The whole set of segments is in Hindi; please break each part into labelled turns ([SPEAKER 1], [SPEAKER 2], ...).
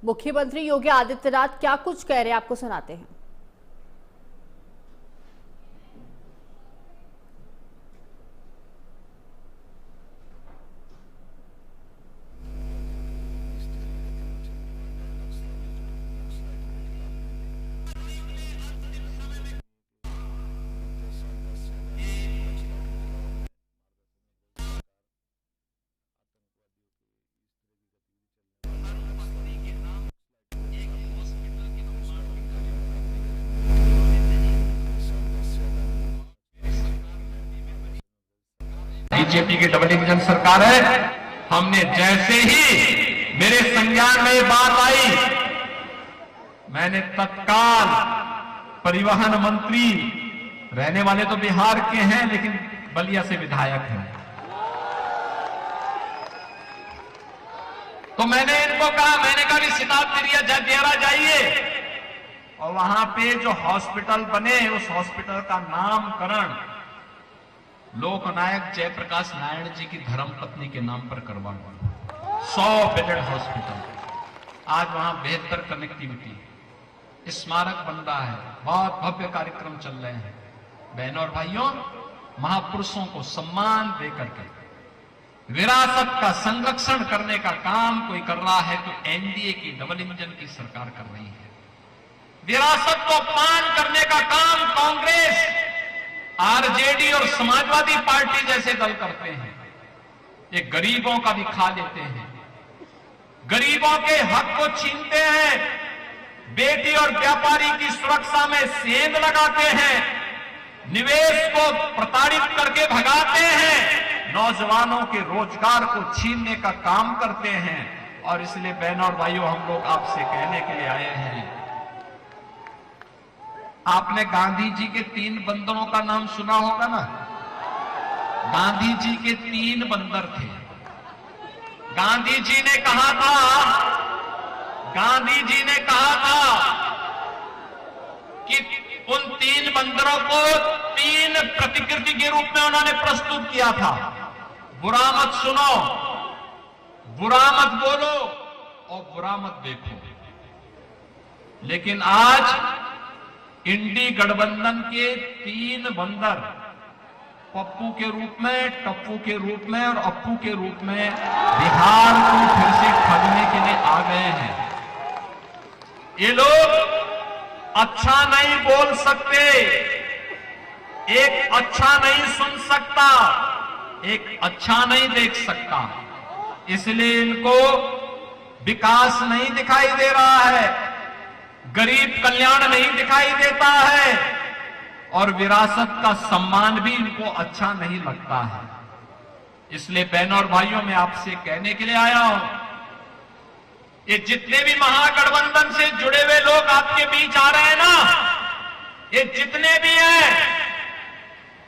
[SPEAKER 1] मुख्यमंत्री योगी आदित्यनाथ क्या कुछ कह रहे हैं, आपको सुनाते हैं।
[SPEAKER 2] बीजेपी की डबल इंजन सरकार है। हमने जैसे ही मेरे संज्ञान में ये बात आई, मैंने तत्काल परिवहन मंत्री, रहने वाले तो बिहार के हैं लेकिन बलिया से विधायक हैं, तो मैंने इनको कहा, मैंने कहा कि सिताब दिया जाइए और वहां पे जो हॉस्पिटल बने उस हॉस्पिटल का नामकरण लोकनायक जयप्रकाश नारायण जी की धर्मपत्नी के नाम पर करवाना। 100 बेडेड हॉस्पिटल, आज वहां बेहतर कनेक्टिविटी, स्मारक बन रहा है, बहुत भव्य कार्यक्रम चल रहे हैं। बहनों और भाइयों, महापुरुषों को सम्मान देकर के विरासत का संरक्षण करने का काम कोई कर रहा है तो एनडीए की डबल इंजन की सरकार कर रही है। विरासत को पान करने का काम कांग्रेस, आरजेडी और समाजवादी पार्टी जैसे दल करते हैं। ये गरीबों का भी खा लेते हैं, गरीबों के हक को छीनते हैं, बेटी और व्यापारी की सुरक्षा में सेंध लगाते हैं, निवेश को प्रताड़ित करके भगाते हैं, नौजवानों के रोजगार को छीनने का काम करते हैं। और इसलिए बहनों और भाइयों, हम लोग आपसे कहने के लिए आए हैं, आपने गांधी जी के 3 बंदरों का नाम सुना होगा ना। गांधी जी के 3 बंदर थे। गांधी जी ने कहा था कि उन 3 बंदरों को 3 प्रतिकृति के रूप में उन्होंने प्रस्तुत किया था। बुरा मत सुनो, बुरा मत बोलो और बुरा मत देखो। लेकिन आज इंडी गठबंधन के 3 बंदर पप्पू के रूप में, टप्पू के रूप में और अप्पू के रूप में बिहार को फिर से ठगने के लिए आ गए हैं। ये लोग अच्छा नहीं बोल सकते, एक अच्छा नहीं सुन सकता, एक अच्छा नहीं देख सकता, इसलिए इनको विकास नहीं दिखाई दे रहा है, गरीब कल्याण नहीं दिखाई देता है और विरासत का सम्मान भी इनको अच्छा नहीं लगता है। इसलिए बहनों और भाइयों, मैं आपसे कहने के लिए आया हूं, ये जितने भी महागठबंधन से जुड़े हुए लोग आपके बीच आ रहे हैं ना, ये जितने भी हैं,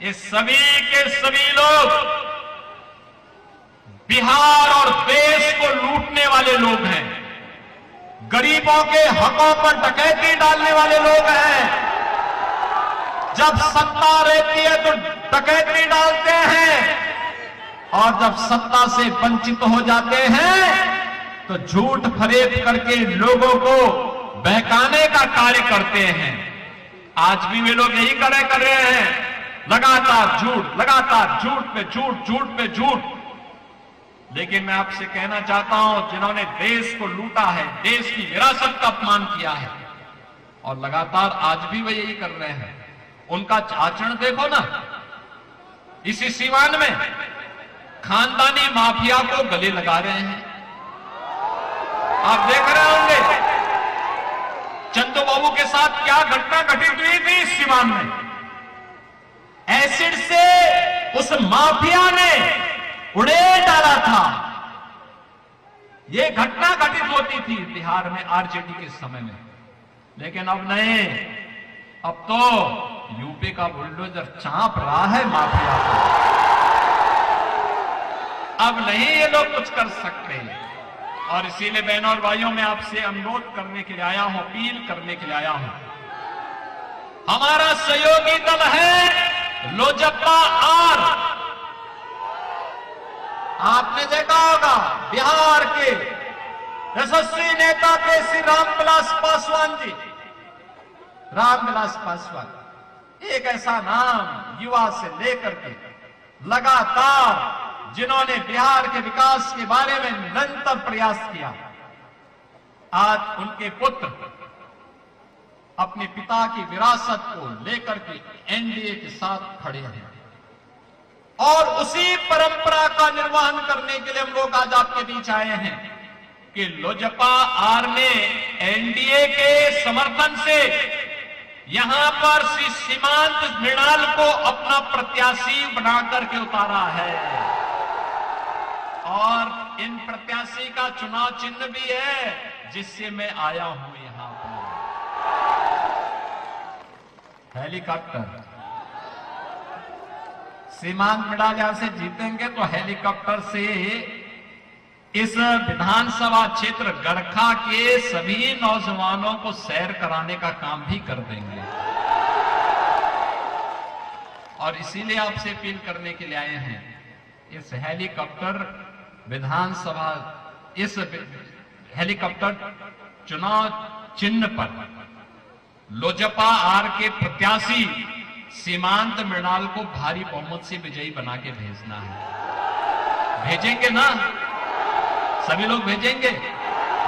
[SPEAKER 2] ये सभी के सभी लोग बिहार और देश को लूटने वाले लोग हैं, गरीबों के हकों पर डकैती डालने वाले लोग हैं। जब सत्ता रहती है तो डकैती डालते हैं और जब सत्ता से वंचित हो जाते हैं तो झूठ फरेब करके लोगों को बहकाने का कार्य करते हैं। आज भी वे लोग यही कर रहे हैं, लगातार झूठ, लगातार झूठ पे झूठ, झूठ पे झूठ। लेकिन मैं आपसे कहना चाहता हूं, जिन्होंने देश को लूटा है, देश की विरासत का अपमान किया है और लगातार आज भी वे यही कर रहे हैं, उनका आचरण देखो ना। इसी सीवान में खानदानी माफिया को गले लगा रहे हैं, आप देख रहे होंगे चंदू बाबू के साथ क्या घटना घटित हुई थी इस सीवान में। एसिड से उस माफिया ने उड़े डाला था। यह घटना घटित होती थी बिहार में आरजेडी के समय में, लेकिन अब नहीं, अब तो यूपी का बुलडोजर चांप रहा है माफिया को। अब नहीं ये लोग कुछ कर सकते। और इसीलिए बहनों और भाइयों, मैं आपसे अनुरोध करने के लिए आया हूं, अपील करने के लिए आया हूं। हमारा सहयोगी दल है लोजपा आर। आपने देखा होगा बिहार के यशस्वी नेता के श्री रामविलास पासवान जी, रामविलास पासवान एक ऐसा नाम युवा से लेकर के लगातार जिन्होंने बिहार के विकास के बारे में निरंतर प्रयास किया, आज उनके पुत्र अपने पिता की विरासत को लेकर के एनडीए के साथ खड़े हैं और उसी परंपरा का निर्वहन करने के लिए हम लोग आज आपके बीच आए हैं कि लोजपा आर ने एनडीए के समर्थन से यहां पर श्री सीमांत मृणाल को अपना प्रत्याशी बनाकर के उतारा है और इन प्रत्याशी का चुनाव चिन्ह भी है जिससे मैं आया हूं यहां पर, हेलीकॉप्टर। सीमांत मृणाल यहां से जीतेंगे तो हेलीकॉप्टर से इस विधानसभा क्षेत्र गरखा के सभी नौजवानों को सैर कराने का काम भी कर देंगे और इसीलिए आपसे अपील करने के लिए आए हैं, इस हेलीकॉप्टर विधानसभा, इस हेलीकॉप्टर चुनाव चिन्ह पर लोजपा आर के प्रत्याशी सीमांत मृणाल को भारी बहुमत से विजयी बना के भेजना है। भेजेंगे ना? सभी लोग भेजेंगे?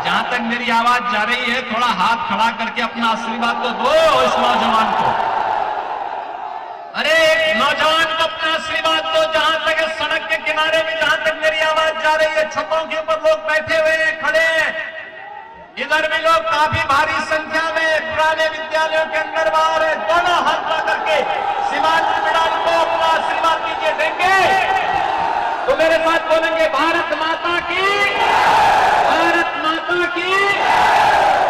[SPEAKER 2] जहां तक मेरी आवाज जा रही है थोड़ा हाथ खड़ा करके अपना आशीर्वाद तो दो इस नौजवान को। अरे एक नौजवान को अपना आशीर्वाद दो जहां तक सड़क के किनारे में, जहां तक मेरी आवाज जा रही है, छतों के ऊपर लोग बैठे हुए हैं, खड़े हैं, इधर भी लोग काफी भारी संख्या में पुराने विद्यालयों के अंदर बाहर है, दोनों हाथ ला करके सीमांत मृणाल को अपना आशीर्वाद दीजिए। देंगे तो मेरे साथ बोलेंगे भारत माता की, भारत माता की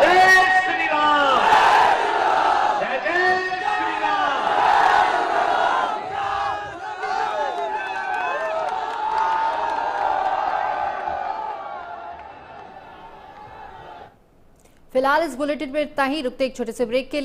[SPEAKER 2] जय श्री राम, जय जय श्री राम।
[SPEAKER 1] फिलहाल इस बुलेटिन में इतना ही। रुकते एक छोटे से ब्रेक के लिए।